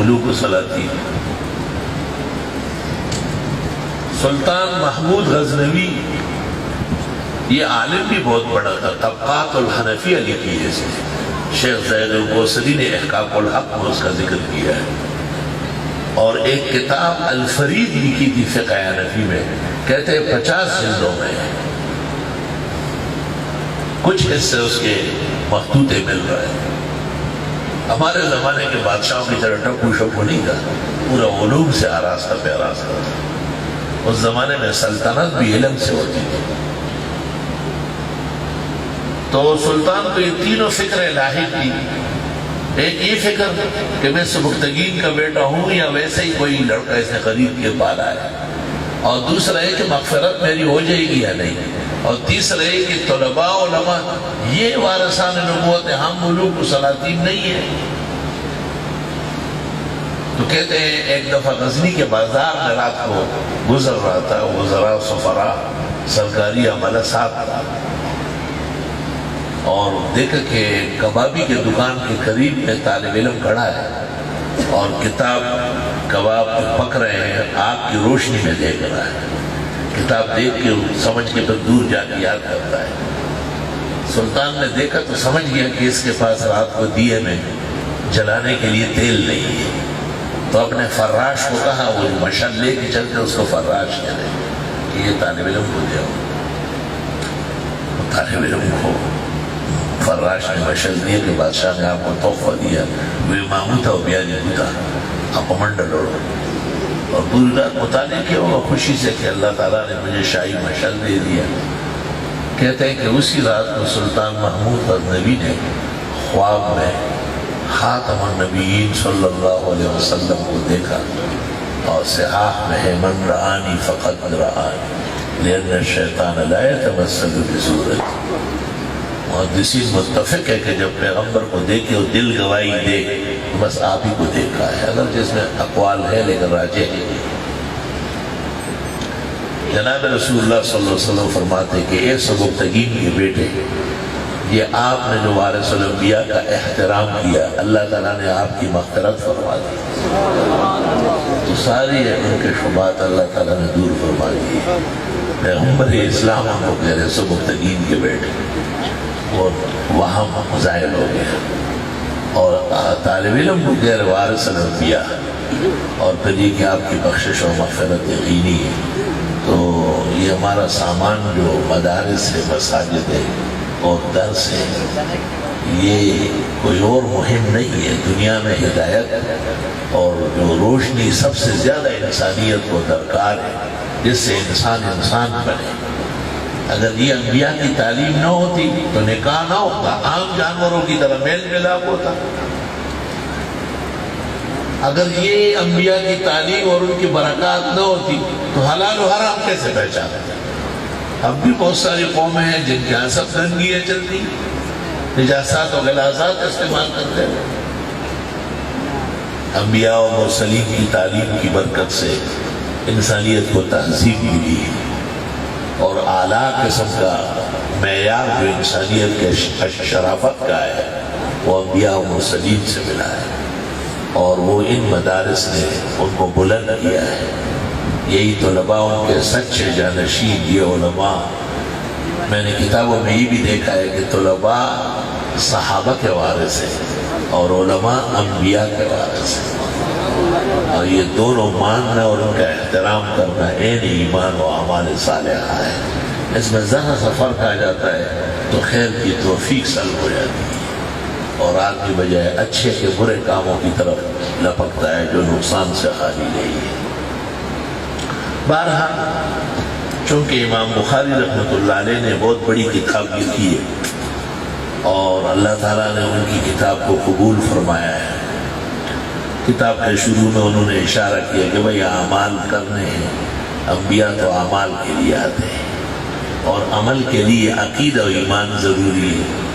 ملوک السلاطین۔ سلطان محمود غزنوی یہ عالم بھی بہت بڑا تھا، طبقات الحنفیہ لکھی ہے اس نے، شیخ زید القوصری نے احقاق الحق میں اس کا ذکر کیا ہے، اور ایک کتاب الفرید لکھی تھی فقہ حنفی میں، کہتے ہیں 50 جلدوں میں، کچھ حصے اس کے مخطوطے مل رہے ہیں۔ ہمارے زمانے کے بادشاہوں کی طرح ٹپو شپو نہیں تھا، پورا علوم سے آراستہ پہ آراستہ تھا۔ اس زمانے میں سلطنت بھی علم سے ہوتی تھی۔ تو سلطان کو یہ تینوں فکریں لاحق تھی، ایک یہ فکر کہ میں سبکتگین کا بیٹا ہوں یا ویسے ہی کوئی لڑکا اس نے خرید کے پالا ہے، اور دوسرا ہے کہ مغفرت میری ہو جائے گی یا نہیں، اور تیسرا ہے کہ طلباء علماء یہ وارثان نبوت ہے، ہم ملوک السلاطین نہیں ہیں۔ تو کہتے ہیں ایک دفعہ غزنی کے بازار میں رات کو گزر رہا تھا، وزراء سفراء سرکاری عملہ ساتھ تھا، اور دیکھا کہ کبابی کے دکان کے قریب میں طالب علم کھڑا ہے اور کتاب کباب پک رہے ہیں، آگ کی روشنی میں دیکھ رہا ہے، کتاب دیکھ کے سمجھ کے پھر دور جا کے یاد کرتا ہے۔ سلطان نے دیکھا تو سمجھ گیا کہ اس کے پاس رات کو دیے میں جلانے کے لیے تیل نہیں ہے، تو اپنے فراش کو کہا وہ مشعل لے کے چل کے اس کو فراش کرے کہ یہ طالب علم کو دے۔ طالب علم کو فراش نے مشعل دیے کہ بادشاہ نے آپ کو تحفہ دیا، وہ مامو تھا وہ بیانی ہوتا، آپ منڈل اڑو، اور پوری رات مطالعہ کیا ہوگا خوشی سے کہ اللہ تعالیٰ نے مجھے شاہی مشعل دے دیا۔ کہتے ہیں کہ اسی رات کو سلطان محمود غزنوی نے خواب میں خاتم النبیین صلی اللہ علیہ وسلم کو دیکھا، اور صحاح میں ہے من رآنی فقد رآنی لأن الشیطان لا يتمثل بصورتی۔ محدثین متفق ہے کہ جب پیغمبر کو دیکھے اور دل گواہی دے تو بس آپ ہی کو دیکھا ہے، اگر جس میں اقوال ہے لیکن راجح ہے۔ جناب رسول اللہ صلی اللہ علیہ وسلم فرماتے کہ اے سبکتگین کے بیٹے، یہ آپ نے جو وارث الانبیاء کا احترام کیا، اللہ تعالیٰ نے آپ کی مغفرت فرما دی، تو ساری ان کے شبہات اللہ تعالیٰ نے دور فرما دی۔ پیغمبر اسلام ہم کو کہہ رہے سبکتگین کے بیٹے، اور وہاں ظاہر ہو گیا، اور طالب علم کو کہہ رہے وارث الانبیاء، اور پھر یہ کہ آپ کی بخشش اور مغفرت یقینی ہے۔ تو یہ ہمارا سامان جو مدارس ہے، مساجد ہے اور درس ہے، یہ کوئی اور مہم نہیں ہے، دنیا میں ہدایت اور جو روشنی سب سے زیادہ انسانیت کو درکار ہے، جس سے انسان بنے۔ اگر یہ انبیاء کی تعلیم نہ ہوتی تو نکاح نہ ہوتا، عام جانوروں کی طرح میل ملاپ ہوتا۔ اگر یہ انبیاء کی تعلیم اور ان کی برکات نہ ہوتی تو حلال و حرام کیسے پہچانتے؟ اب بھی بہت ساری قومیں ہیں جن کے یہاں سب گندگیاں چلتی، نجاسات و غلاظات استعمال کرتے ہیں۔ انبیاء و مرسلین کی تعلیم کی برکت سے انسانیت کو تہذیب ملی ہے، اور اعلیٰ قسم کا معیار جو انسانیت کے شرافت کا ہے وہ انبیاء و مرسلین سے ملا ہے، اور وہ ان مدارس نے ان کو بلند کیا ہے۔ یہی طلباء ان کے سچے جانشین یہ علماء۔ میں نے کتابوں میں یہ بھی دیکھا ہے کہ طلباء صحابہ کے وارث ہیں اور علماء انبیاء کے وارث ہیں، اور یہ دونوں ماننا اور ان کا احترام کرنا عین ایمان و اعمال صالحہ ہے۔ اس میں ذرا سا فرق آ جاتا ہے تو خیر کی توفیق سلب ہو جاتی ہے، اور آدمی بجائے اچھے کے برے کاموں کی طرف لپکتا ہے جو نقصان سے خالی نہیں ہے۔ بہرحال چونکہ امام بخاری رحمۃ اللہ علیہ نے بہت بڑی کتاب لکھی ہے اور اللہ تعالیٰ نے ان کی کتاب کو قبول فرمایا ہے، کتاب کے شروع میں انہوں نے اشارہ کیا کہ بھئی اعمال کرنے ہیں، انبیاء تو اعمال کے لیے آتے ہیں، اور عمل کے لیے عقیدہ و ایمان ضروری ہے۔